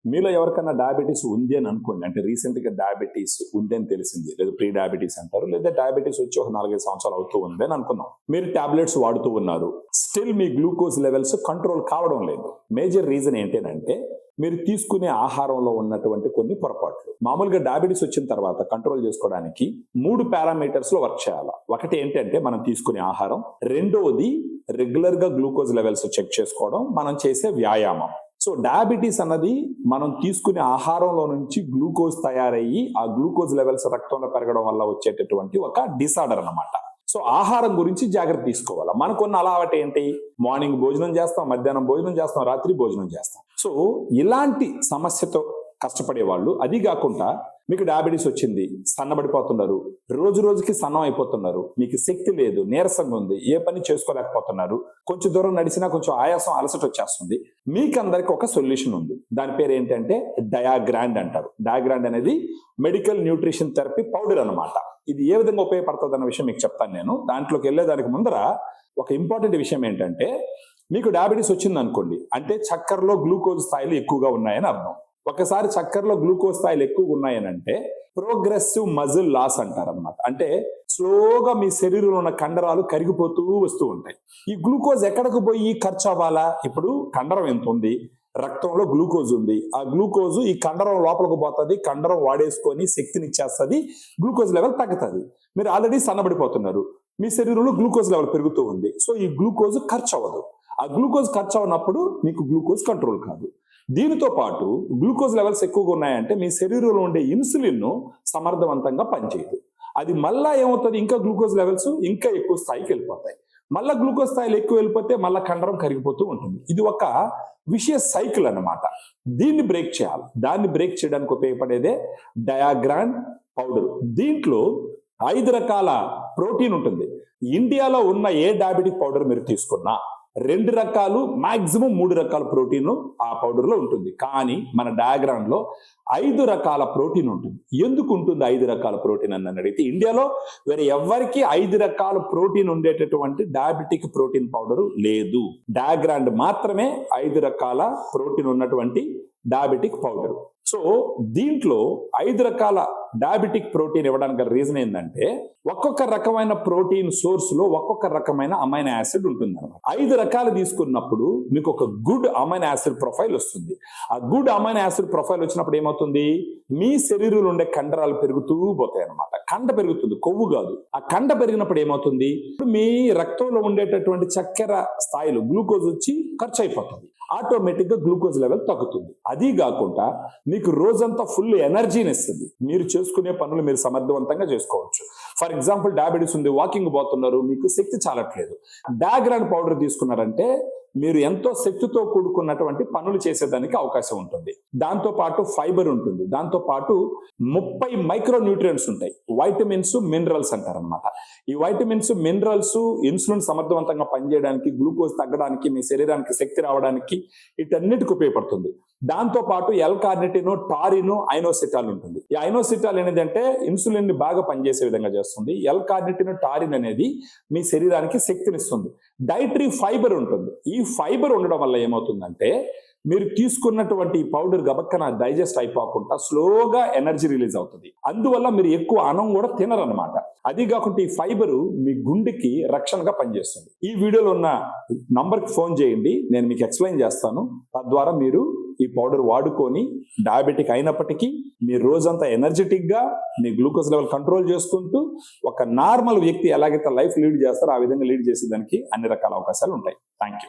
మీలో ఎవరికైనా డయాబెటీస్ ఉంది అని అనుకోండి, అంటే రీసెంట్గా డయాబెటీస్ ఉంది అని తెలిసింది, లేదా ప్రీ డయాబెటీస్ అంటారు, లేదా డయాబెటీస్ వచ్చి ఒక 4-5 సంవత్సరాలు అవుతూ ఉంది అని అనుకుందాం. మీరు టాబ్లెట్స్ వాడుతూ ఉన్నారు, స్టిల్ మీ గ్లూకోజ్ లెవెల్స్ కంట్రోల్ కావడం లేదు. మేజర్ రీజన్ ఏంటంటే మీరు తీసుకునే ఆహారంలో ఉన్నటువంటి కొన్ని పొరపాట్లు. మామూలుగా డయాబెటీస్ వచ్చిన తర్వాత కంట్రోల్ చేసుకోవడానికి 3 పారామీటర్స్ లో వర్క్ చేయాలి. ఒకటి ఏంటంటే మనం తీసుకునే ఆహారం, రెండోది రెగ్యులర్ గా గ్లూకోజ్ లెవెల్స్ చెక్ చేసుకోవడం, మనం చేసే వ్యాయామం. సో డయాబెటీస్ అన్నది మనం తీసుకునే ఆహారంలో నుంచి గ్లూకోజ్ తయారయ్యి ఆ గ్లూకోజ్ లెవెల్స్ రక్తంలో పెరగడం వల్ల వచ్చేటటువంటి ఒక డిసార్డర్ అన్నమాట. సో ఆహారం గురించి జాగ్రత్త తీసుకోవాలి. మనకున్న అలవాటు ఏంటి? మార్నింగ్ భోజనం చేస్తాం, మధ్యాహ్నం భోజనం చేస్తాం, రాత్రి భోజనం చేస్తాం. సో ఇలాంటి సమస్యతో కష్టపడే వాళ్ళు, అది కాకుండా మీకు డయాబెటీస్ వచ్చింది, సన్నబడిపోతున్నారు, రోజు రోజుకి సన్నం అయిపోతున్నారు, మీకు శక్తి లేదు, నీరసంగా ఉంది, ఏ పని చేసుకోలేకపోతున్నారు, కొంచెం దూరం నడిచినా కొంచెం ఆయాసం, అలసట వచ్చేస్తుంది, మీకందరికి ఒక సొల్యూషన్ ఉంది. దాని పేరు ఏంటంటే డయాగ్రాండ్ అంటారు. డయాగ్రాండ్ అనేది మెడికల్ న్యూట్రిషన్ థెరపీ పౌడర్ అన్నమాట. ఇది ఏ విధంగా ఉపయోగపడుతుంది అన్న విషయం మీకు చెప్తాను నేను. దాంట్లోకి వెళ్ళేదానికి ముందర ఒక ఇంపార్టెంట్ విషయం ఏంటంటే, మీకు డయాబెటీస్ వచ్చింది అనుకోండి, అంటే చక్కెరలో గ్లూకోజ్ స్థాయిలు ఎక్కువగా ఉన్నాయని అర్థం. ఒకసారి చక్కెరలో గ్లూకోజ్ స్థాయిలు ఎక్కువగా ఉన్నాయని అంటే ప్రోగ్రెసివ్ మజిల్ లాస్ అంటారనమాట. అంటే స్లోగా మీ శరీరంలో ఉన్న కండరాలు కరిగిపోతూ వస్తూ ఉంటాయి. ఈ గ్లూకోజ్ ఎక్కడికి పోయి ఖర్చు అవ్వాలా? ఇప్పుడు కండరం ఎంత ఉంది, రక్తంలో గ్లూకోజ్ ఉంది, ఆ గ్లూకోజ్ ఈ కండరం లోపలికి పోతుంది, కండరం వాడేసుకొని శక్తిని ఇచ్చేస్తుంది, గ్లూకోజ్ లెవెల్ తగ్గుతుంది. మీరు ఆల్రెడీ సన్నబడిపోతున్నారు, మీ శరీరంలో గ్లూకోజ్ లెవెల్ పెరుగుతూ ఉంది. సో ఈ గ్లూకోజ్ ఖర్చు అవ్వదు. ఆ గ్లూకోజ్ ఖర్చు అవ్వనప్పుడు మీకు గ్లూకోజ్ కంట్రోల్ కాదు. దీనితో పాటు గ్లూకోజ్ లెవెల్స్ ఎక్కువగా ఉన్నాయంటే మీ శరీరంలో ఉండే ఇన్సులిన్ సమర్థవంతంగా పనిచేయదు. అది మళ్ళా ఏమవుతుంది, ఇంకా గ్లూకోజ్ లెవెల్స్ ఇంకా ఎక్కువ స్థాయికి వెళ్ళిపోతాయి. మళ్ళీ గ్లూకోజ్ స్థాయిలు ఎక్కువ వెళ్ళిపోతే మళ్ళీ కండరం కరిగిపోతూ ఉంటుంది. ఇది ఒక విషియస్ సైకిల్ అన్నమాట. దీన్ని బ్రేక్ చేయాలి. దాన్ని బ్రేక్ చేయడానికి ఉపయోగపడేదే డయాగ్రాండ్ పౌడర్. దీంట్లో 5 రకాల ప్రోటీన్ ఉంటుంది. ఇండియాలో ఉన్న ఏ డయాబెటిక్ పౌడర్ మీరు తీసుకున్నా 2 రకాలు, మాక్సిమం 3 రకాల ప్రోటీన్ ఆ పౌడర్ లో ఉంటుంది. కానీ మన డయాగ్రామ్ లో 5 రకాల ప్రోటీన్ ఉంటుంది. ఎందుకు ఉంటుంది 5 రకాల ప్రోటీన్ అని అడిగితే, ఇండియాలో వేరే ఎవరికి 5 రకాల ప్రోటీన్ ఉండేటటువంటి డయాబెటిక్ ప్రోటీన్ పౌడర్ లేదు. డయాగ్రాండ్ మాత్రమే 5 రకాల ప్రోటీన్ ఉన్నటువంటి డయాబెటిక్ పౌడర్. సో దీంట్లో 5 రకాల డయాబెటిక్ ప్రోటీన్ ఇవ్వడానికి రీజన్ ఏంటంటే, ఒక్కొక్క రకమైన ప్రోటీన్ సోర్స్ లో ఒక్కొక్క రకమైన అమైనో యాసిడ్ ఉంటుంది అనమాట. 5 రకాలు తీసుకున్నప్పుడు మీకు ఒక గుడ్ అమైనో యాసిడ్ ప్రొఫైల్ వస్తుంది. ఆ గుడ్ అమైనో యాసిడ్ ప్రొఫైల్ వచ్చినప్పుడు ఏమవుతుంది, మీ శరీరంలో ఉండే కండరాలు పెరుగుతూ పోతాయి అనమాట. కండ పెరుగుతుంది, కొవ్వు కాదు. ఆ కండ పెరిగినప్పుడు ఏమవుతుంది, మీ రక్తంలో ఉండేటటువంటి చక్కెర స్థాయిలు గ్లూకోజ్ వచ్చి ఖర్చు అయిపోతుంది. ఆటోమేటిక్ గా గ్లూకోజ్ లెవెల్ తగ్గుతుంది. అది కాకుండా మీకు రోజంతా ఫుల్ ఎనర్జీని ఇస్తుంది. మీరు చేసుకునే పనులు మీరు సమర్థవంతంగా చేసుకోవచ్చు. ఫర్ ఎగ్జాంపుల్ డయాబెటీస్ ఉంది, వాకింగ్ పోతున్నారు, మీకు శక్తి చాలట్లేదు, డయాగ్రాండ్ పౌడర్ తీసుకున్నారంటే మీరు ఎంతో శక్తితో కూడుకున్నటువంటి పనులు చేసేదానికి అవకాశం ఉంటుంది. దాంతో పాటు ఫైబర్ ఉంటుంది, దాంతో పాటు 30 మైక్రో న్యూట్రియంట్స్ ఉంటాయి. వైటమిన్స్, మినరల్స్ అంటారనమాట. ఈ వైటమిన్స్, మినరల్స్ ఇన్సులిన్ సమర్థవంతంగా పనిచేయడానికి, గ్లూకోజ్ తగ్గడానికి, మీ శరీరానికి శక్తి రావడానికి వీటన్నిటికి ఉపయోగపడుతుంది. దాంతో పాటు L-కార్నిటిన్, టారిన్, ఐనోసిటాల్ ఉంటుంది. ఈ ఐనోసిటాల్ అనేది అంటే ఇన్సులిన్ ని బాగా పనిచేసే విధంగా చేస్తుంది. L-కార్నిటిన్, టారిన్ అనేది మీ శరీరానికి శక్తినిస్తుంది. డైటరీ ఫైబర్ ఉంటుంది. ఈ ఫైబర్ ఉండడం వల్ల ఏమవుతుందంటే, మీరు తీసుకున్నటువంటి పౌడర్ గబక్కన డైజెస్ట్ అయిపోకుండా స్లోగా ఎనర్జీ రిలీజ్ అవుతుంది. అందువల్ల మీరు ఎక్కువ అన్నం కూడా తినరనమాట. అది కాకుండా ఈ ఫైబర్ మీ గుండెకి రక్షణగా పనిచేస్తుంది. ఈ వీడియోలో ఉన్న నంబర్కి ఫోన్ చేయండి, నేను మీకు ఎక్స్ప్లెయిన్ చేస్తాను. తద్వారా మీరు ఈ పౌడర్ వాడుకొని డయాబెటిక్ అయినప్పటికీ మీ రోజంతా ఎనర్జెటిక్ గా మీ గ్లూకోజ్ లెవెల్ కంట్రోల్ చేసుకుంటూ ఒక నార్మల్ వ్యక్తి ఎలాగైతే లైఫ్ లీడ్ చేస్తారో ఆ విధంగా లీడ్ చేసేదానికి అన్ని రకాల అవకాశాలు ఉంటాయి. Thank you.